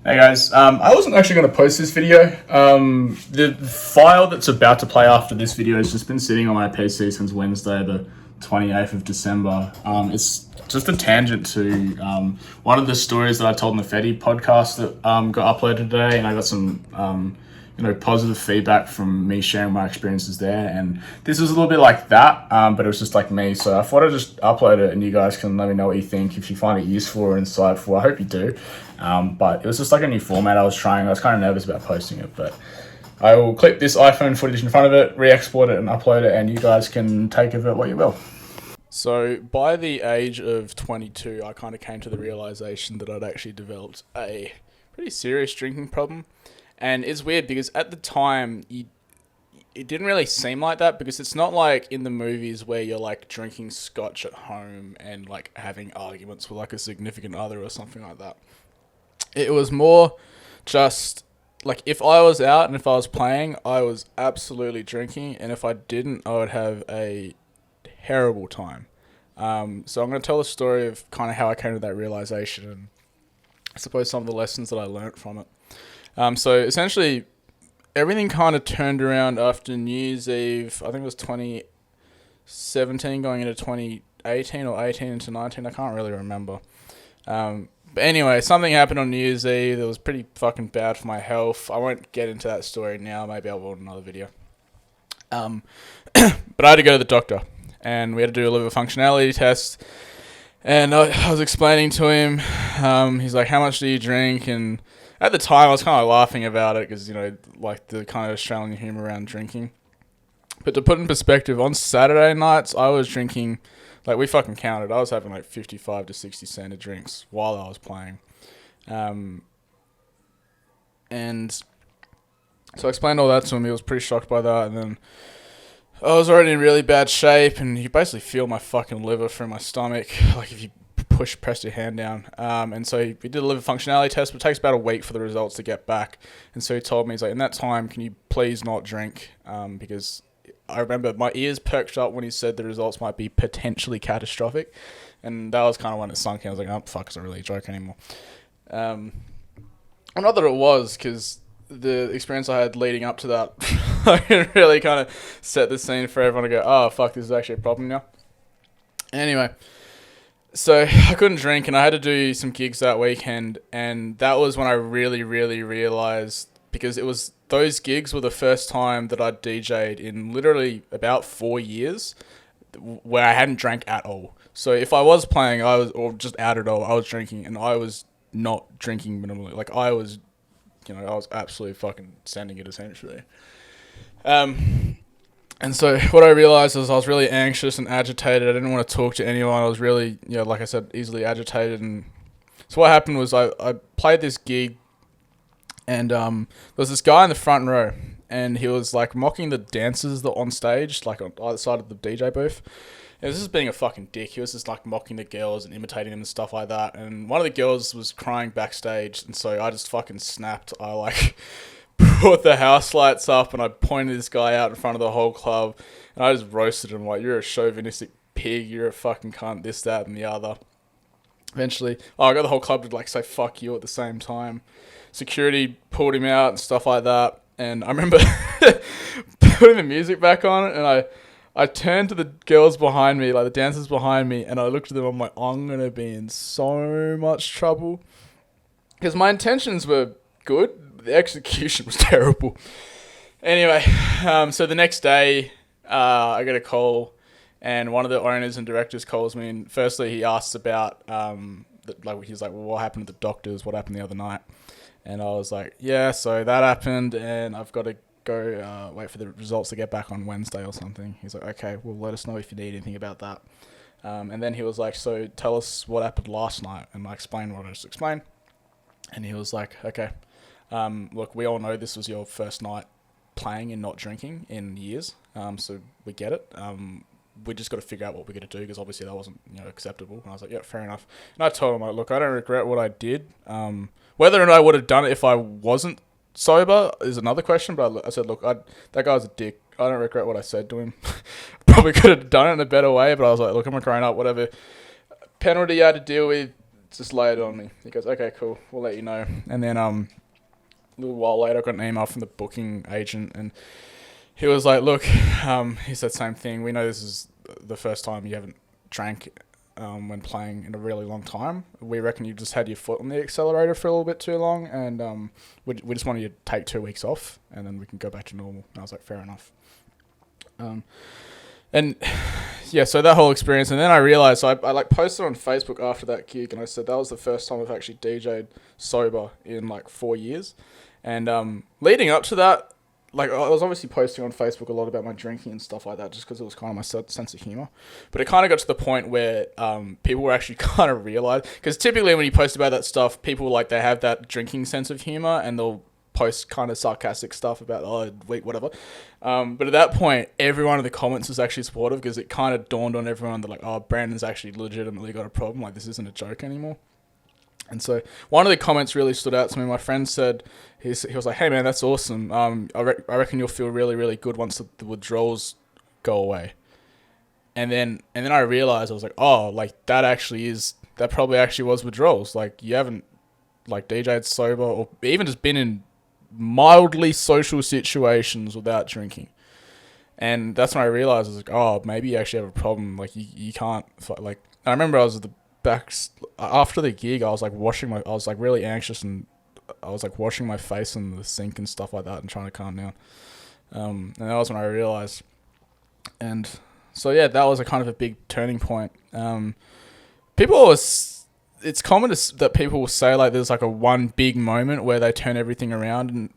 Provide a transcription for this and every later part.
Hey guys, I wasn't actually going to post this video. The file that's about to play after this video has just been sitting on my PC since Wednesday, the 28th of December. It's just a tangent to one of the stories that I told in the Fetty podcast that got uploaded today, and I got some positive feedback from me sharing my experiences there. And this was a little bit like that, but it was just like me. So I thought I'd just upload it, and you guys can let me know what you think, if you find it useful or insightful. I hope you do. But it was just like a new format I was trying. I was kind of nervous about posting it, but I will clip this iPhone footage in front of it, re-export it and upload it, and you guys can take of it what you will. So by the age of 22, I kind of came to the realization that I'd actually developed a pretty serious drinking problem. And it's weird because at the time, it didn't really seem like that, because it's not like in the movies where you're like drinking scotch at home and like having arguments with like a significant other or something like that. It was more just like if I was out and if I was playing, I was absolutely drinking, and if I didn't, I would have a terrible time. So I'm going to tell the story of kind of how I came to that realization, and I suppose some of the lessons that I learned from it. So essentially, everything kind of turned around after New Year's Eve. I think it was 2017 going into 2018 or 18 into 19. I can't really remember. But anyway, something happened on New Year's Eve that was pretty fucking bad for my health. I won't get into that story now. Maybe I will in another video. But I had to go to the doctor, and we had to do a liver functionality test. And I was explaining to him, he's like, how much do you drink? And at the time, I was kind of laughing about it because, like the kind of Australian humour around drinking. But to put in perspective, on Saturday nights, I was drinking, like we fucking counted, I was having like 55 to 60 cent of drinks while I was playing. And so I explained all that to him. He was pretty shocked by that. And then I was already in really bad shape, and you basically feel my fucking liver through my stomach, like if you press your hand down. And so we did a liver functionality test, but it takes about a week for the results to get back. And so he told me, he's like, in that time, can you please not drink? Because I remember my ears perked up when he said the results might be potentially catastrophic. And that was kind of when it sunk in. I was like, oh, fuck, it's not really a joke anymore. Well, not that it was, because the experience I had leading up to that I really kind of set the scene for everyone to go, oh, fuck, this is actually a problem now. Anyway, so I couldn't drink, and I had to do some gigs that weekend, and that was when I really, really realised, because it was those gigs were the first time that I'd DJ'd in literally about 4 years where I hadn't drank at all. So if I was playing, or just out at all, I was drinking, and I was not drinking minimally. Like I was absolutely fucking sending it essentially. And so what I realized was I was really anxious and agitated. I didn't want to talk to anyone. I was really, like I said, easily agitated. And so what happened was I played this gig, and there was this guy in the front row, and he was like mocking the dancers that on stage, like on either side of the DJ booth. And this is being a fucking dick. He was just like mocking the girls and imitating them and stuff like that. And one of the girls was crying backstage, and so I just fucking snapped. I like brought the house lights up, and I pointed this guy out in front of the whole club, and I just roasted him like, you're a chauvinistic pig, you're a fucking cunt, this, that, and the other. Eventually, I got the whole club to like say fuck you at the same time. Security pulled him out and stuff like that, and I remember putting the music back on it, and I turned to the girls behind me, like the dancers behind me, and I looked at them, I'm like, I'm going to be in so much trouble. Because my intentions were good, the execution was terrible. Anyway, so the next day, I get a call, and one of the owners and directors calls me, and firstly he asks about, he's like, well, what happened to the doctors, what happened the other night? And I was like, yeah, so that happened, and I've got to go wait for the results to get back on Wednesday or something. He's like, okay, well, let us know if you need anything about that. And then he was like, so tell us what happened last night. And I explained what I just explained. And he was like, okay, look, we all know this was your first night playing and not drinking in years. So we get it. We just got to figure out what we're going to do, because obviously that wasn't acceptable. And I was like, yeah, fair enough. And I told him, like, look, I don't regret what I did. Whether or not I would have done it if I wasn't sober is another question, but I said, look, that guy's a dick. I don't regret what I said to him. Probably could have done it in a better way, but I was like, look, I'm a grown up, whatever penalty you had to deal with, just laid it on me. He goes, okay, cool, we'll let you know. And then a little while later, I got an email from the booking agent, and he was like, look, he said same thing. We know this is the first time you haven't drank when playing in a really long time. We reckon you just had your foot on the accelerator for a little bit too long, and we just wanted you to take 2 weeks off, and then we can go back to normal. And I was like, fair enough. And yeah, so that whole experience, and then I realized, so I like posted on Facebook after that gig, and I said that was the first time I've actually DJ'd sober in like 4 years. And leading up to that, like, I was obviously posting on Facebook a lot about my drinking and stuff like that, just because it was kind of my sense of humor. But it kind of got to the point where people were actually kind of realize, because typically when you post about that stuff, people like, they have that drinking sense of humor, and they'll post kind of sarcastic stuff about, oh, wait, whatever. But at that point, everyone in the comments was actually supportive, because it kind of dawned on everyone that, like, oh, Brandon's actually legitimately got a problem. Like, this isn't a joke anymore. And so one of the comments really stood out to me. My friend said, he was like, hey man, that's awesome. I reckon you'll feel really, really good once the withdrawals go away. And then I realized, I was like, oh, like that probably actually was withdrawals. Like, you haven't like DJ'd sober or even just been in mildly social situations without drinking. And that's when I realized, I was like, oh, maybe you actually have a problem. Like, you can't, like, I remember I was at the back after the gig, I was like really anxious, and I was like washing my face in the sink and stuff like that and trying to calm down. And that was when I realized. And so yeah, that was a kind of a big turning point. It's common that people will say like there's like a one big moment where they turn everything around, and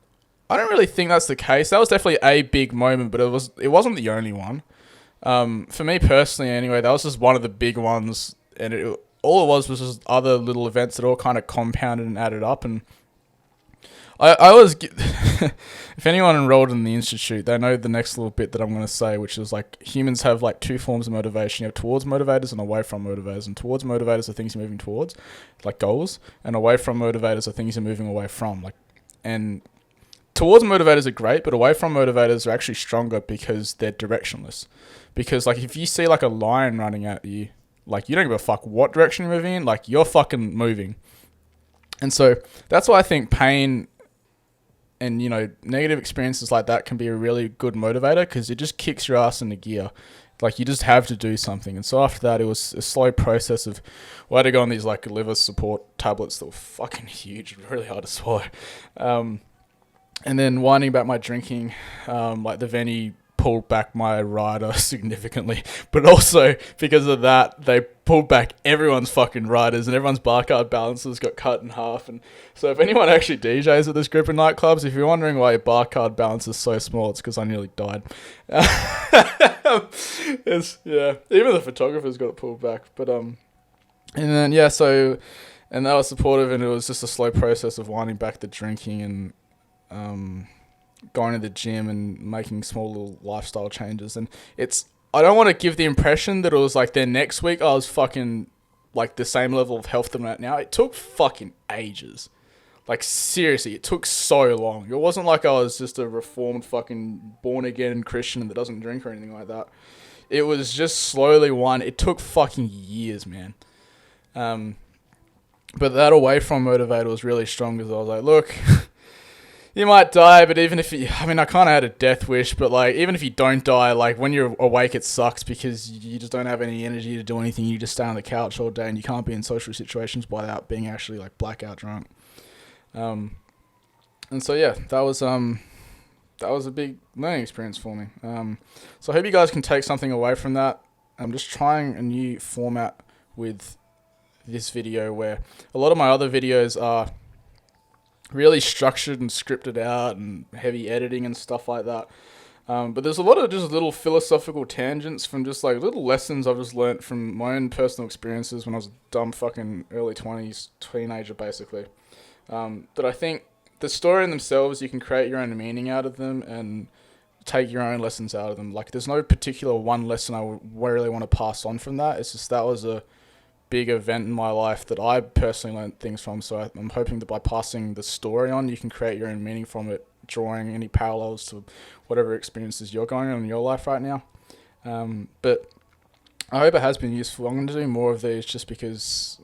I don't really think that's the case. That was definitely a big moment, but it wasn't the only one. For me personally anyway, that was just one of the big ones, and all it was just other little events that all kind of compounded and added up. And I was, if anyone enrolled in the Institute, they know the next little bit that I'm going to say, which is like humans have like two forms of motivation. You have towards motivators and away from motivators. And towards motivators are things you're moving towards, like goals, and away from motivators are things you're moving away from. And towards motivators are great, but away from motivators are actually stronger because they're directionless. Because like if you see like a lion running at you, like, you don't give a fuck what direction you're moving in. Like, you're fucking moving. And so that's why I think pain and, you know, negative experiences like that can be a really good motivator, because it just kicks your ass into gear. Like, you just have to do something. And so after that, it was a slow process of, I had to go on these, like, liver support tablets that were fucking huge, really hard to swallow. And then winding back my drinking, like, the Veni pulled back my rider significantly, but also because of that, they pulled back everyone's fucking riders, and everyone's bar card balances got cut in half. And so if anyone actually DJs at this group of nightclubs, if you're wondering why your bar card balance is so small, it's because I nearly died. Even the photographers got it pulled back. But and then yeah, so, and that was supportive, and it was just a slow process of winding back the drinking and going to the gym and making small little lifestyle changes. And I don't want to give the impression that it was like then next week I was fucking like the same level of health that I'm at now. It took fucking ages. Like, seriously, it took so long. It wasn't like I was just a reformed fucking born again Christian that doesn't drink or anything like that. It was just slowly it took fucking years, man. But that away from motivator was really strong, because I was like, look, you might die, but even if I kind of had a death wish, but like, even if you don't die, like when you're awake, it sucks because you just don't have any energy to do anything. You just stay on the couch all day, and you can't be in social situations without being actually like blackout drunk. And so yeah, that was a big learning experience for me. So I hope you guys can take something away from that. I'm just trying a new format with this video, where a lot of my other videos are really structured and scripted out and heavy editing and stuff like that. But there's a lot of just little philosophical tangents from just like little lessons I've just learnt from my own personal experiences when I was a dumb fucking early 20s teenager, basically. That I think the story in themselves, you can create your own meaning out of them and take your own lessons out of them. Like, there's no particular one lesson I really want to pass on from that. It's just that was a big event in my life that I personally learned things from. So I'm hoping that by passing the story on, you can create your own meaning from it, drawing any parallels to whatever experiences you're going on in your life right now. But I hope it has been useful. I'm going to do more of these just because,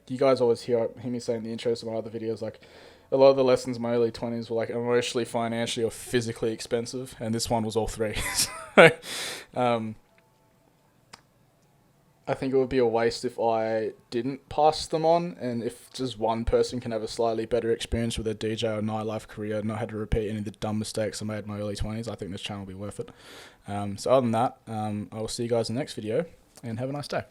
you guys always hear me say in the intros of my other videos, like, a lot of the lessons in my early 20s were, like, emotionally, financially, or physically expensive, and this one was all three. So, um, I think it would be a waste if I didn't pass them on, and if just one person can have a slightly better experience with a DJ or nightlife career, not had to repeat any of the dumb mistakes I made in my early 20s, I think this channel will be worth it. So other than that, I will see you guys in the next video, and have a nice day.